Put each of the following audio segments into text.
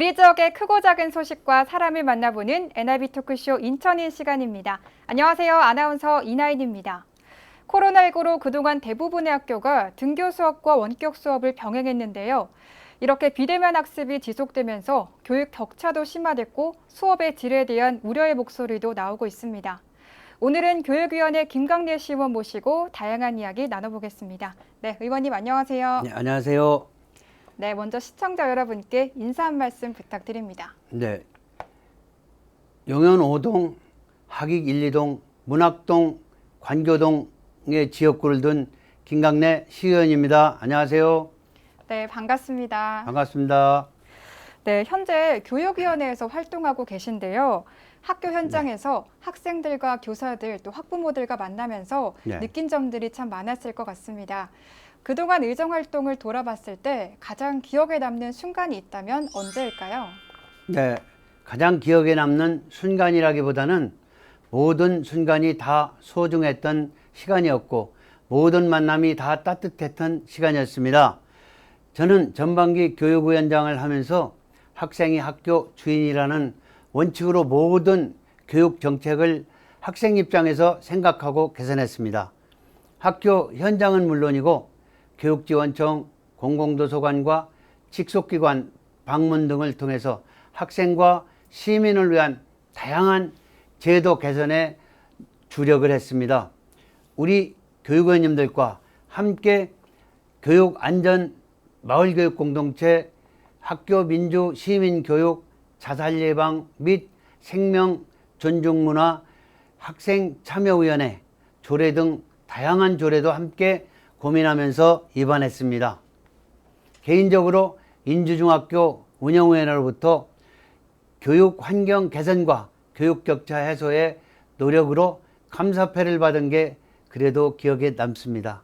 우리 지역의 크고 작은 소식과 사람을 만나보는 NIB 토크쇼 인천인 시간입니다. 안녕하세요. 아나운서 이나인입니다. 코로나19로 그동안 대부분의 학교가 등교 수업과 원격 수업을 병행했는데요. 이렇게 비대면 학습이 지속되면서 교육 격차도 심화됐고 수업의 질에 대한 우려의 목소리도 나오고 있습니다. 오늘은 교육위원회 김강래 시의원 모시고 다양한 이야기 나눠보겠습니다. 네, 의원님 안녕하세요. 네, 안녕하세요. 네, 먼저 시청자 여러분께 인사 한 말씀 부탁드립니다. 네, 용현 5동, 학익 1, 2동, 문학동, 관교동의 지역구를 둔 김강래 시의원입니다. 안녕하세요. 네, 반갑습니다. 반갑습니다. 네, 현재 교육위원회에서 활동하고 계신데요. 학교 현장에서 학생들과 교사들 또 학부모들과 만나면서 느낀 점들이 참 많았을 것 같습니다. 그동안 의정활동을 돌아봤을 때 가장 기억에 남는 순간이 있다면 언제일까요? 네, 가장 기억에 남는 순간이라기보다는 모든 순간이 다 소중했던 시간이었고 모든 만남이 다 따뜻했던 시간이었습니다. 저는 전반기 교육위원장을 하면서 학생이 학교 주인이라는 원칙으로 모든 교육 정책을 학생 입장에서 생각하고 개선했습니다. 학교 현장은 물론이고 교육지원청, 공공도서관과 직속기관 방문 등을 통해서 학생과 시민을 위한 다양한 제도 개선에 주력을 했습니다. 우리 교육원님들과 함께 교육안전, 마을교육공동체, 학교 민주 시민교육, 자살 예방 및 생명 존중 문화, 학생 참여위원회, 조례 등 다양한 조례도 함께 고민하면서 입안했습니다. 개인적으로 인주중학교 운영위원회로부터 교육 환경 개선과 교육 격차 해소의 노력으로 감사패를 받은 게 그래도 기억에 남습니다.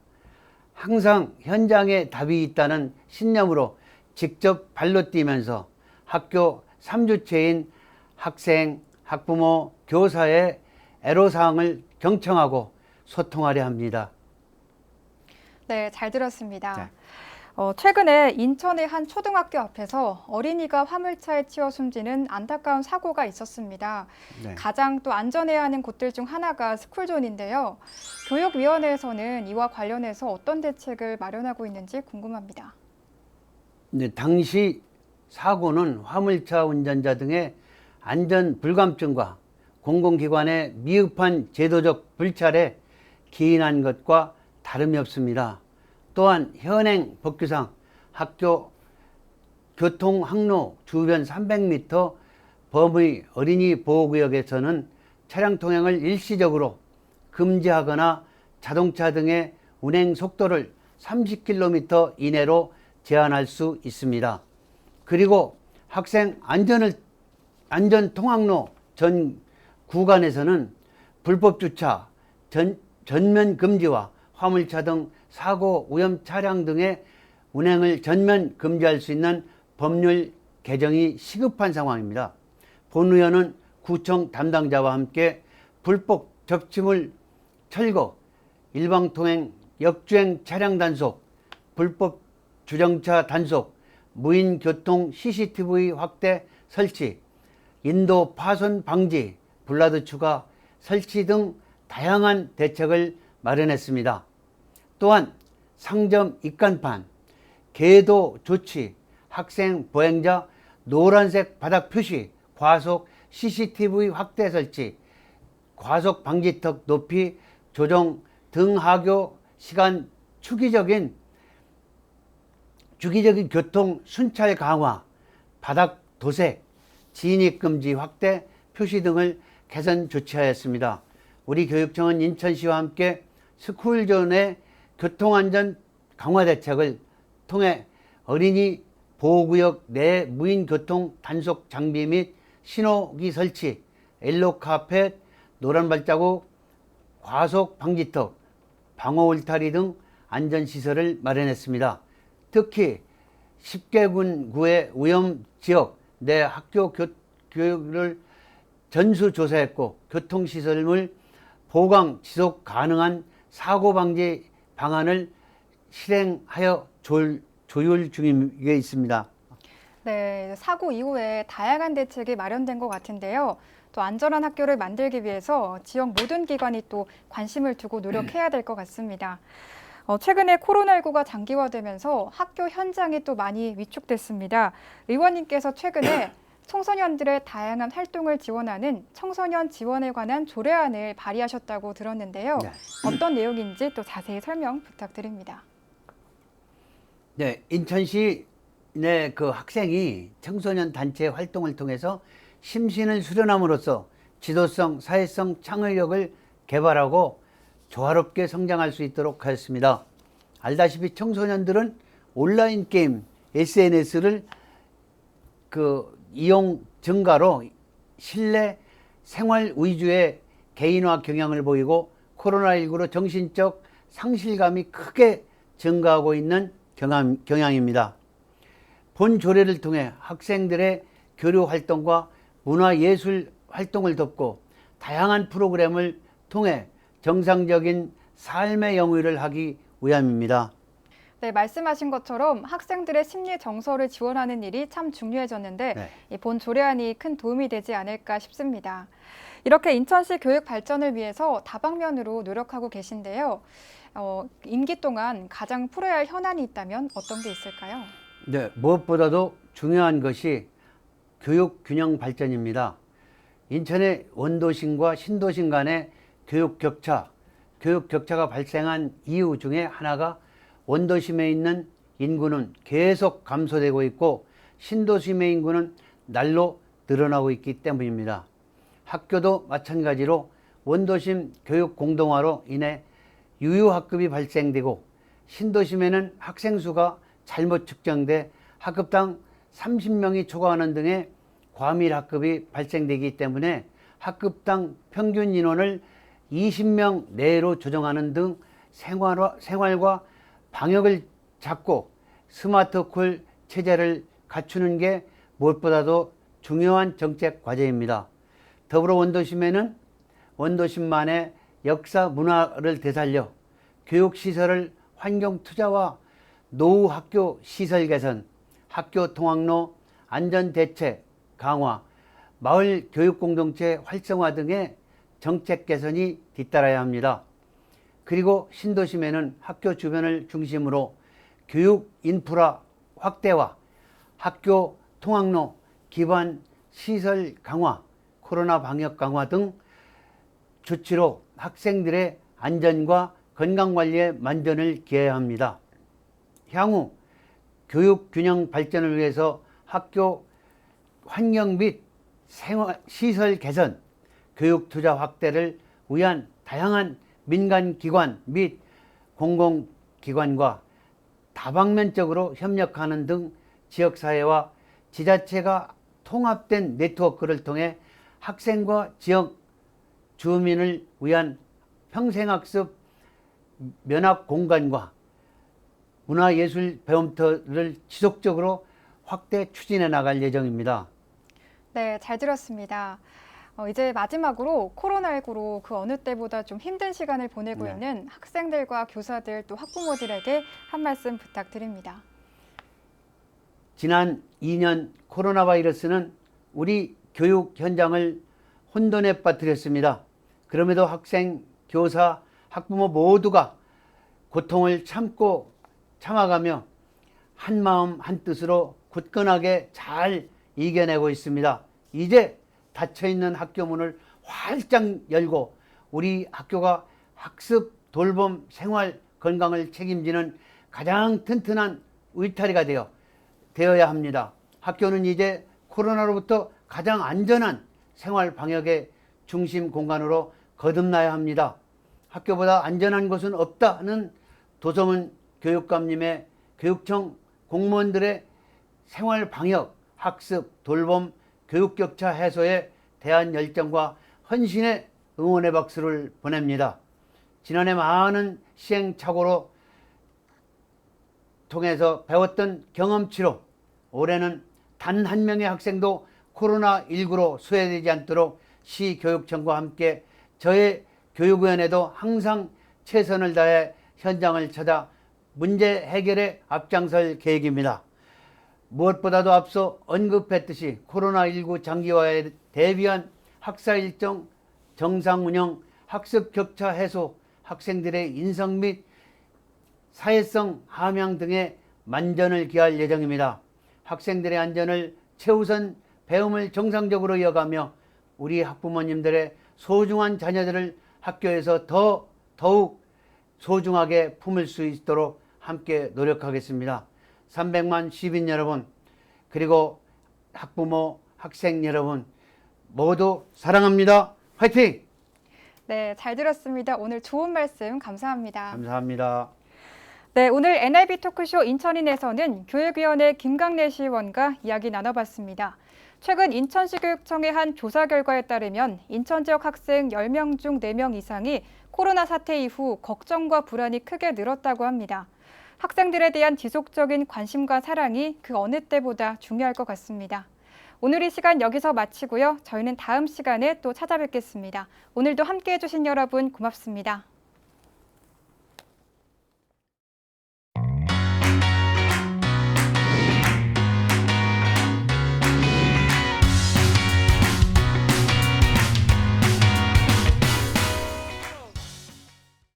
항상 현장에 답이 있다는 신념으로 직접 발로 뛰면서 학교 3주체인 학생, 학부모, 교사의 애로사항을 경청하고 소통하려 합니다. 네, 잘 들었습니다. 최근에 인천의 한 초등학교 앞에서 어린이가 화물차에 치여 숨지는 안타까운 사고가 있었습니다. 가장 또 안전해야 하는 곳들 중 하나가 스쿨존인데요. 교육위원회에서는 이와 관련해서 어떤 대책을 마련하고 있는지 궁금합니다. 네, 당시 사고는 화물차 운전자 등의 안전 불감증과 공공기관의 미흡한 제도적 불찰에 기인한 것과 다름이 없습니다. 또한 현행 법규상 학교 교통 항로 주변 300m 범위 어린이 보호구역에서는 차량 통행을 일시적으로 금지하거나 자동차 등의 운행 속도를 30km 이내로 제한할 수 있습니다. 그리고 학생 안전 통학로 전 구간에서는 불법 주차, 전면 금지와 화물차 등 사고 오염 차량 등의 운행을 전면 금지할 수 있는 법률 개정이 시급한 상황입니다. 본 의원은 구청 담당자와 함께 불법 적치물 철거, 일방통행 역주행 차량 단속, 불법 주정차 단속, 무인 교통 CCTV 확대 설치, 인도 파손 방지, 블라드 추가 설치 등 다양한 대책을 마련했습니다. 또한 상점 입간판, 계도 조치, 학생 보행자 노란색 바닥 표시, 과속 CCTV 확대 설치, 과속 방지턱 높이 조정 등 하교 시간 주기적인 교통 순찰 강화, 바닥 도색, 진입 금지 확대 표시 등을 개선 조치하였습니다. 우리 교육청은 인천시와 함께 스쿨존의 교통안전 강화 대책을 통해 어린이 보호구역 내 무인 교통 단속 장비 및 신호기 설치, 옐로우 카펫, 노란 발자국, 과속 방지턱, 방호 울타리 등 안전시설을 마련했습니다. 특히 10개군 구의 위험 지역 내 학교 교육을 전수조사했고 교통시설물 보강 지속 가능한 사고 방지 방안을 실행하여 조율 중에 있습니다. 네, 사고 이후에 다양한 대책이 마련된 것 같은데요. 또 안전한 학교를 만들기 위해서 지역 모든 기관이 또 관심을 두고 노력해야 될 것 같습니다. 최근에 코로나19가 장기화되면서 학교 현장이 또 많이 위축됐습니다. 의원님께서 최근에 청소년들의 다양한 활동을 지원하는 청소년 지원에 관한 조례안을 발의하셨다고 들었는데요. 네. 어떤 내용인지 또 자세히 설명 부탁드립니다. 네, 인천시 내 그 학생이 청소년 단체 활동을 통해서 심신을 수련함으로써 지도성, 사회성 창의력을 개발하고 조화롭게 성장할 수 있도록 하였습니다. 알다시피 청소년들은 온라인 게임, SNS를 그 이용 증가로 실내 생활 위주의 개인화 경향을 보이고 코로나19로 정신적 상실감이 크게 증가하고 있는 경향입니다. 본 조례를 통해 학생들의 교류 활동과 문화예술 활동을 돕고 다양한 프로그램을 통해 정상적인 삶의 영위를 하기 위함입니다. 네, 말씀하신 것처럼 학생들의 심리 정서를 지원하는 일이 참 중요해졌는데 네. 이 본 조례안이 큰 도움이 되지 않을까 싶습니다. 이렇게 인천시 교육 발전을 위해서 다방면으로 노력하고 계신데요. 임기 동안 가장 풀어야 할 현안이 있다면 어떤 게 있을까요? 네, 무엇보다도 중요한 것이 교육 균형 발전입니다. 인천의 원도심과 신도심 간의 교육 격차가 발생한 이유 중에 하나가 원도심에 있는 인구는 계속 감소되고 있고 신도심의 인구는 날로 늘어나고 있기 때문입니다. 학교도 마찬가지로 원도심 교육 공동화로 인해 유효학급이 발생되고 신도심에는 학생 수가 잘못 측정돼 학급당 30명이 초과하는 등의 과밀학급이 발생되기 때문에 학급당 평균 인원을 20명 내로 조정하는 등 생활과 방역을 잡고 스마트콜 체제를 갖추는 게 무엇보다도 중요한 정책 과제입니다. 더불어 원도심에는 원도심만의 역사 문화를 되살려 교육시설을 환경 투자와 노후 학교 시설 개선, 학교 통학로 안전 대책 강화, 마을 교육 공동체 활성화 등의 정책 개선이 뒤따라야 합니다. 그리고 신도심에는 학교 주변을 중심으로 교육 인프라 확대와 학교 통학로 기반 시설 강화, 코로나 방역 강화 등 조치로 학생들의 안전과 건강관리에 만전을 기해야 합니다. 향후 교육 균형 발전을 위해서 학교 환경 및 시설 개선, 교육 투자 확대를 위한 다양한 민간기관 및 공공기관과 다방면적으로 협력하는 등 지역사회와 지자체가 통합된 네트워크를 통해 학생과 지역 주민을 위한 평생학습 면학 공간과 문화예술 배움터를 지속적으로 확대 추진해 나갈 예정입니다. 네, 잘 들었습니다. 이제 마지막으로 코로나19로 그 어느 때보다 좀 힘든 시간을 보내고 네. 있는 학생들과 교사들 또 학부모들에게 한 말씀 부탁드립니다. 지난 2년 코로나 바이러스는 우리 교육 현장을 혼돈에 빠뜨렸습니다. 그럼에도 학생, 교사, 학부모 모두가 고통을 참아가며 한마음 한뜻으로 굳건하게 잘 이겨내고 있습니다. 이제 닫혀있는 학교 문을 활짝 열고 우리 학교가 학습, 돌봄, 생활, 건강을 책임지는 가장 튼튼한 울타리가 되어야 합니다. 학교는 이제 코로나로부터 가장 안전한 생활 방역의 중심 공간으로 거듭나야 합니다. 학교보다 안전한 곳은 없다는 도성은 교육감님의 교육청 공무원들의 생활 방역, 학습, 돌봄, 교육 격차 해소에 대한 열정과 헌신의 응원의 박수를 보냅니다. 지난해 많은 시행착오로 통해서 배웠던 경험치로 올해는 단 한 명의 학생도 코로나19로 소외되지 않도록 시교육청과 함께 저의 교육위원회도 항상 최선을 다해 현장을 찾아 문제 해결에 앞장설 계획입니다. 무엇보다도 앞서 언급했듯이 코로나19 장기화에 대비한 학사 일정 정상 운영, 학습 격차 해소, 학생들의 인성 및 사회성 함양 등의 만전을 기할 예정입니다. 학생들의 안전을 최우선 배움을 정상적으로 이어가며 우리 학부모님들의 소중한 자녀들을 학교에서 더욱 소중하게 품을 수 있도록 함께 노력하겠습니다. 300만 시민 여러분, 그리고 학부모, 학생 여러분 모두 사랑합니다. 화이팅! 네, 잘 들었습니다. 오늘 좋은 말씀 감사합니다. 감사합니다. 네, 오늘 NIB 토크쇼 인천인에서는 교육위원회 김강래 시의원과 이야기 나눠봤습니다. 최근 인천시 교육청의 한 조사 결과에 따르면 인천 지역 학생 10명 중 4명 이상이 코로나 사태 이후 걱정과 불안이 크게 늘었다고 합니다. 학생들에 대한 지속적인 관심과 사랑이 그 어느 때보다 중요할 것 같습니다. 오늘 이 시간 여기서 마치고요. 저희는 다음 시간에 또 찾아뵙겠습니다. 오늘도 함께해 주신 여러분 고맙습니다.